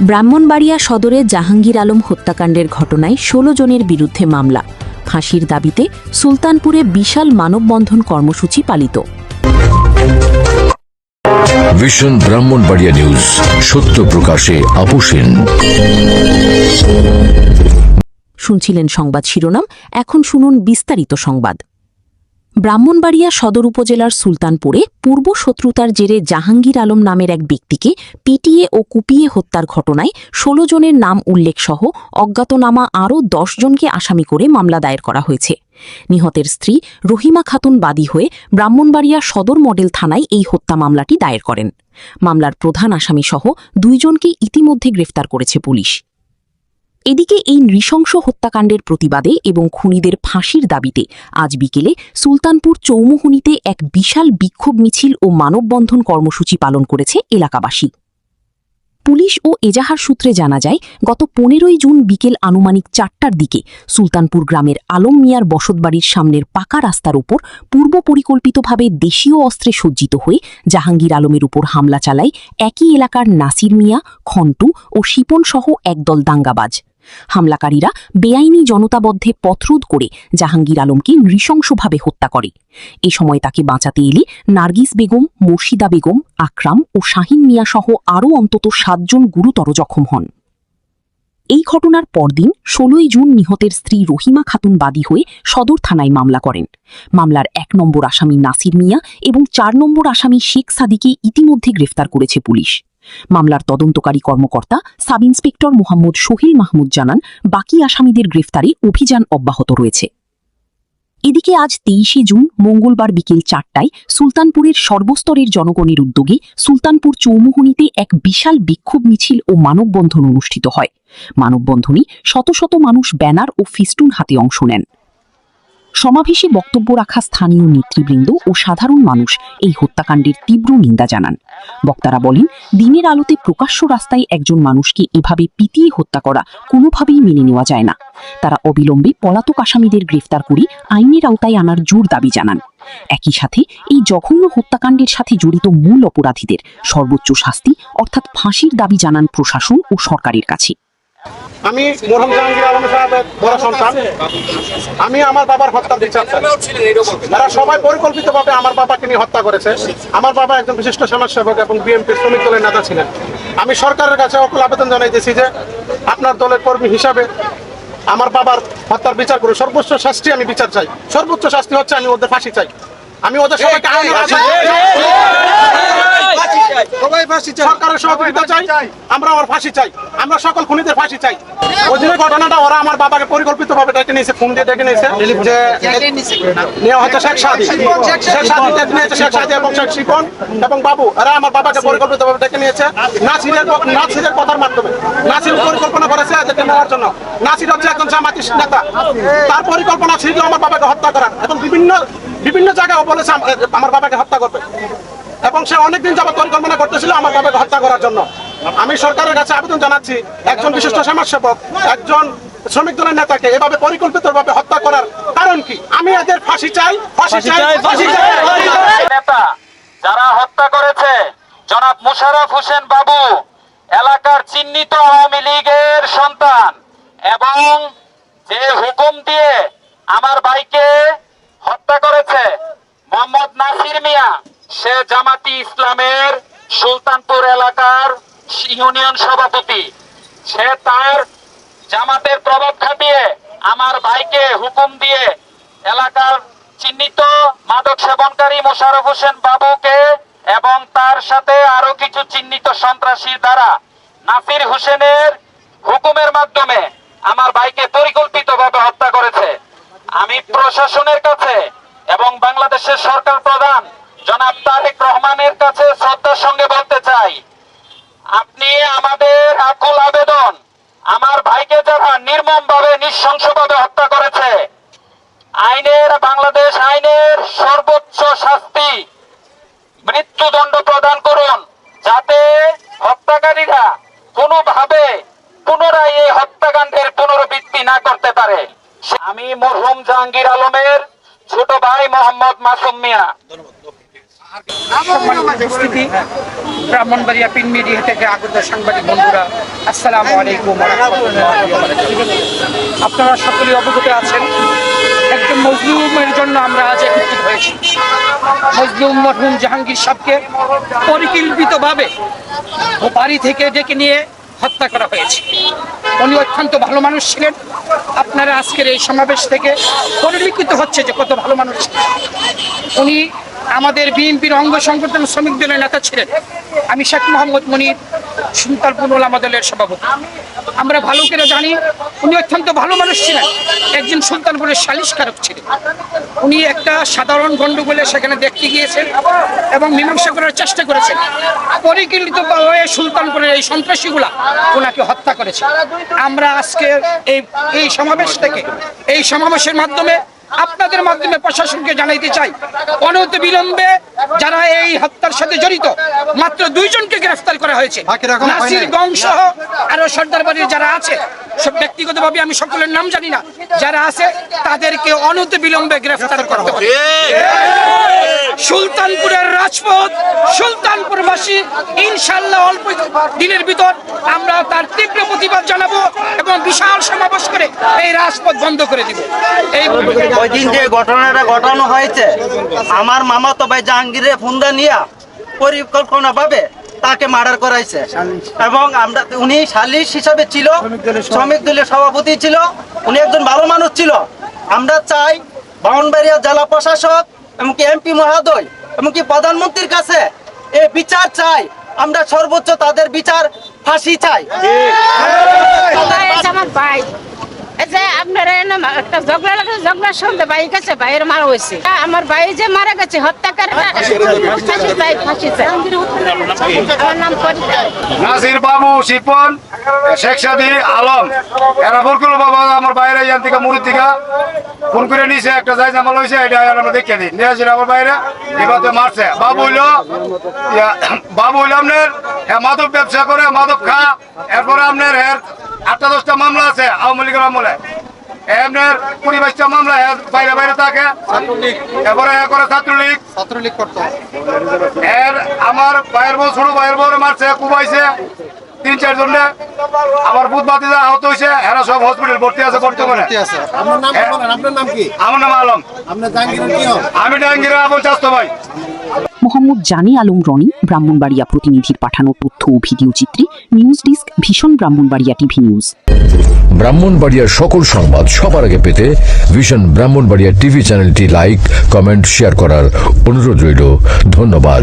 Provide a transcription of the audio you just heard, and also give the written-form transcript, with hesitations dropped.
ব্রাহ্মণবাড়িয়া সদরে জাহাঙ্গীর আলম হত্যাকাণ্ডের ঘটনায় ১৬ জনের বিরুদ্ধে মামলা। ফাঁসির দাবিতে সুলতানপুরে বিশাল মানববন্ধন কর্মসূচি পালিত। ভিশন ব্রাহ্মণবাড়িয়া নিউজ, সত্য প্রকাশে আপোষহীন। শুনছিলেন সংবাদ শিরোনাম, এখন শুনুন বিস্তারিত সংবাদ। ব্রাহ্মণবাড়িয়া সদর উপজেলার সুলতানপুরে পূর্ব শত্রুতার জেরে জাহাঙ্গীর আলম নামের এক ব্যক্তিকে পিটিয়ে ও কুপিয়ে হত্যার ঘটনায় ১৬ জনের নাম উল্লেখসহ অজ্ঞাতনামা আরও ১০ জনকে আসামি করে মামলা দায়ের করা হয়েছে। নিহতের স্ত্রী রহিমা খাতুন বাদী হয়ে ব্রাহ্মণবাড়িয়া সদর মডেল থানায় এই হত্যা মামলাটি দায়ের করেন। মামলার প্রধান আসামিসহ ২ জনকে ইতিমধ্যে গ্রেফতার করেছে পুলিশ। এদিকে এই নৃশংস হত্যাকাণ্ডের প্রতিবাদে এবং খুনিদের ফাঁসির দাবিতে আজ বিকেলে সুলতানপুর চৌমুহনীতে এক বিশাল বিক্ষোভ মিছিল ও মানববন্ধন কর্মসূচি পালন করেছে এলাকাবাসী। পুলিশ ও এজাহার সূত্রে জানা যায়, গত ১৫ই জুন বিকেল আনুমানিক ৪টার দিকে সুলতানপুর গ্রামের আলম মিয়ার বসতবাড়ির সামনের পাকা রাস্তার উপর পূর্ব পরিকল্পিতভাবে দেশীয় অস্ত্রে সজ্জিত হয়ে জাহাঙ্গীর আলমের উপর হামলা চালায় একই এলাকার নাসির মিয়া, খন্টু ও শিপন সহ একদল দাঙ্গাবাজ। হামলাকারীরা বেআইনি জনতাবদ্ধে পথরোধ করে জাহাঙ্গীর আলমকে নৃশংসভাবে হত্যা করে। এ সময় তাকে বাঁচাতে এলে নার্গিস বেগম, মুর্শিদা বেগম, আকরাম ও শাহিন মিয়া সহ আরও অন্তত ৭ জন গুরুতর জখম হন। এই ঘটনার পরদিন ১৬ই জুন নিহতের স্ত্রী রহিমা খাতুন বাদী হয়ে সদর থানায় মামলা করেন। মামলার ১ নম্বর আসামি নাসির মিয়া এবং ৪ নম্বর আসামি শেখ সাদিকে ইতিমধ্যে গ্রেফতার করেছে পুলিশ। মামলার তদন্তকারী কর্মকর্তা সাব ইন্সপেক্টর মোহাম্মদ সোহেল মাহমুদ জানান, বাকি আসামিদের গ্রেফতারে অভিযান অব্যাহত রয়েছে। এদিকে আজ ২৩শে জুন মঙ্গলবার বিকেল ৪টায় সুলতানপুরের সর্বস্তরের জনগণের উদ্যোগে সুলতানপুর চৌমুহনীতে এক বিশাল বিক্ষোভ মিছিল ও মানববন্ধন অনুষ্ঠিত হয়। মানববন্ধনে শত শত মানুষ ব্যানার ও ফিস্টুন হাতে অংশ নেন। সমাবেশে বক্তব্য রাখা স্থানীয় নেতৃবৃন্দ ও সাধারণ মানুষ এই হত্যাকাণ্ডের তীব্র নিন্দা জানান। বক্তারা বলেন, দিনের আলোতে প্রকাশ্য রাস্তায় একজন মানুষকে এভাবে পিটিয়ে হত্যা করা কোনোভাবেই মেনে নেওয়া যায় না। তারা অবিলম্বে পলাতক আসামিদের গ্রেফতার করে আইনের আওতায় আনার জোর দাবি জানান। একই সাথে এই জঘন্য হত্যাকাণ্ডের সাথে জড়িত মূল অপরাধীদের সর্বোচ্চ শাস্তি অর্থাৎ ফাঁসির দাবি জানান প্রশাসন ও সরকারের কাছে। আমি মরহুম জাহাঙ্গীর আলম সাহেবের বড় সন্তান। আমি আমার বাবার হত্যার বিচার চাই। তারা সবাই পরিকল্পিতভাবে আমার বাবাকে নিয়ে হত্যা করেছে। আমার বাবা একজন বিশিষ্ট সমাজসেবক এবং বিএনপি শ্রমিক দলের নেতা ছিলেন। আমি সরকারের কাছে অকুল আবেদন জানাইতেছি যে আপনার দলের কর্মী হিসাবে আমার বাবার হত্যার বিচার করে সর্বোচ্চ শাস্তি আমি বিচার চাই। সর্বোচ্চ শাস্তি হচ্ছে আমি ওদের ফাঁসি চাই। আমি ওদের সবাইকে সরকারের সহযোগিতা চাই, আমরা ওর ফাঁসি চাই, আমরা সকল খুনিদের ফাঁসি চাই। ওই যে ঘটনাটা ওরা আমার বাবাকে পরিকল্পিতভাবে ডেকে নিয়েছে, ফোন দিয়ে ডেকে নিয়েছে যে নেওয়া হচ্ছে শেখ সাদি ডেকে নিয়েছে, শেখ সাদি এবং শেখ শিপন এবং বাবু, এরা আমার বাবাকে পরিকল্পিতভাবে ডেকে নিয়েছে নাসিরের কথার মাধ্যমে। নাসির পরিকল্পনা করেছে এদেরকে নেওয়ার জন্য। নাসির হচ্ছে একজন জামাতি নেতা, তার পরিকল্পনা ছিল আমার বাবাকে হত্যা করার এবং বিভিন্ন জায়গায় বলেছে আমার বাবাকে হত্যা করবে এবং সে অনেকদিন যাবত পরিকল্পনা করতেছিল আমার বাবাকে হত্যা করার জন্য। আমি সরকারের কাছে আবেদন জানাচ্ছি, একজন বিশিষ্ট সমাজসেবক, একজন শ্রমিক দলের নেতাকে এভাবে পরিকল্পিতভাবে হত্যা করার কারণ কি? আমি এদের ফাঁসি চাই, ফাঁসি চাই, ফাঁসি চাই। নেতা যারা হত্যা করেছে জনাব মোশাররফ হোসেন বাবু, এলাকার চিহ্নিত আওয়ামী লীগের সন্তান, এবং যে হুকুম দিয়ে আমার ভাইকে হত্যা করেছে মোহাম্মদ নাসির মিয়া, সে জামাতি ইসলামের সুলতানপুর এলাকার ইউনিয়ন সভাপতি। সে তার জামাতের প্রভাব খাটিয়ে আমার ভাইকে হুকুম দিয়ে এলাকার চিহ্নিত মাদক সেবনকারী মোশাররফ হোসেন বাবুকে এবং তার সাথে আরো কিছু চিহ্নিত সন্ত্রাসীর দ্বারা নাসির হোসেনের হুকুমের মাধ্যমে আমার ভাইকে পরিকল্পিতভাবে হত্যা করেছে। আমি প্রশাসনের কাছে এবং বাংলাদেশের সরকার প্রধান জনাব তারেক রহমানের কাছে শ্রদ্ধার সঙ্গে বলতে চাই, আপনি আমাদের আকুল আবেদন, আমার ভাইকে যারা নির্মমভাবে নৃশংসভাবে হত্যা করেছে, বাংলাদেশ আইনের সর্বোচ্চ শাস্তি মৃত্যুদণ্ড প্রদান করুন, যাতে হত্যাকারীরা কোনোভাবে পুনরায় এই হত্যাকাণ্ডের পুনরাবৃত্তি না করতে পারে। আমি মরহুম জাহাঙ্গীর আলমের ছোট ভাই মোহাম্মদ মাসুম মিয়া। সম্মানিত উপস্থিতি, ব্রাহ্মণবাড়িয়া প্রিন্ট মিডিয়া থেকে আগত সাংবাদিক বন্ধুরা, আসসালামু আলাইকুম ওয়া রাহমাতুল্লাহি ওয়া বারাকাতুহু। আপনারা সকলেই অবগত আছেন, একজন মজলুমের জন্য আমরা আজ একত্রিত হয়েছি। মজলুম মরহুম জাহাঙ্গীর সাহেবকে পরিকল্পিতভাবে বাড়ি থেকে ডেকে নিয়ে হত্যা করা হয়েছে। উনি অত্যন্ত ভালো মানুষ ছিলেন। আপনারা আজকের এই সমাবেশ থেকে পরিলক্ষিত হচ্ছে যে কত ভালো মানুষ ছিলেন। উনি আমাদের বিএনপির অঙ্গ সংগঠন শ্রমিক দলের নেতা ছিলেন। আমি শেখ মোহাম্মদ মনির, সুলতানপুর ওলামা দলের সভাপতি। আমরা ভালো করে জানি উনি অত্যন্ত ভালো মানুষ ছিলেন, একজন সুলতানপুরের সালিশকারক ছিলেন। উনি একটা সাধারণ গণ্ডগোলে সেখানে দেখতে গিয়েছেন এবং মীমাংসা করার চেষ্টা করেছেন। পরিকল্পিতভাবে সুলতানপুরের এই সন্ত্রাসীগুলা ওনাকে হত্যা করেছে। আমরা আজকে এই সমাবেশ থেকে, এই সমাবেশের মাধ্যমে আপনাদের মাধ্যমে প্রশাসনকে জানাইতে চাই, অনতি বিলম্বে যারা এই হত্যার সাথে জড়িত মাত্র 2 জনকে গ্রেফতার করা হয়েছে। নাসির গং সহ আরো সর্দার বাড়ির যারা আছে, সব ব্যক্তিগতভাবে আমি সকলের নাম জানি না, যারা আছে তাদেরকে অনতি বিলম্বে গ্রেফতার করতে হবে। সুলতানপুরের রাজপথ, সুলতানপুরবাসী ইনশাআল্লাহ অল্প দিনের ভিতর আমরা তার তীব্র প্রতিবাদ জানাবো এবং বিশাল সমাবেশ করে এই রাজপথ বন্ধ করে দিব। এই ওই দিন যে ঘটনাটা ঘটানো হয়েছে, আমার মামাতো ভাই জাহাঙ্গীরের ফোনটা নিয়ে পরিকল্পনা ভাবে তাকে মার্ডার করাইছে এবং উনি সালিশ হিসাবে ছিল, শ্রমিক দলের সভাপতি ছিল, উনি একজন ভালো মানুষ ছিল। আমরা চাই ব্রাহ্মণবাড়িয়া জেলা প্রশাসক এমনকি এমপি মহোদয় এমনকি প্রধানমন্ত্রীর কাছে এই বিচার চাই। আমরা সর্বোচ্চ তাদের বিচার, ফাঁসি চাই। আমার ভাই যে আপনারা একটা ঝগড়া লাগে, ঝগড়ার সঙ্গে ভাই গেছে, ভাইয়ের মারা হয়েছে। আমার ভাই যে মারা গেছে হত্যা করে ফাঁসি চাই। আমার নাম নাসির বাবু, শিপন, শেখ সাদি, আলম, এরা বলকুল বাবা আমার বাইরে ইয়ান থেকে মুড়ির থেকে ফোন করে নিছে, একটা যাই জামা লইছে, এটা আমরা দেখিয়ে দিই নিয়ে আসি আমার বাইরে এবার মারছে। বাবু হইলো আপনার মাদক ব্যবসা করে, মাদক খা। এরপরে আপনার 8-10টা মামলা আছে আওয়ামী লীগের আমলে, এমনের 20-22টা মামলা বাইরে বাইরে থাকে। এরপরে করে ছাত্রলীগ করতো। এর আমার ভাইয়ের বউ, ছোট ভাইয়ের বউ মারছে, কুবাইছে 3-4 জনে। আমার বুধ বাতিজা আহত হয়েছে, এরা সব হসপিটাল ভর্তি আছে বর্তমানে। আমার নাম আলম। আমি জাহাঙ্গীর আবুল চাস্তো ভাই। মোহাম্মদ জানি আলম রনি, ব্রাহ্মণবাড়িয়া প্রতিনিধির পাঠানো তথ্য ও ভিডিও চিত্রে। নিউজ ডেস্ক, ভীষণ ব্রাহ্মণবাড়িয়া টিভি নিউজ। ব্রাহ্মণবাড়িয়ার সকল সংবাদ সবার আগে পেতে ভিশন ব্রাহ্মণবাড়িয়া টিভি চ্যানেলটি লাইক, কমেন্ট, শেয়ার করার অনুরোধ রইল। ধন্যবাদ।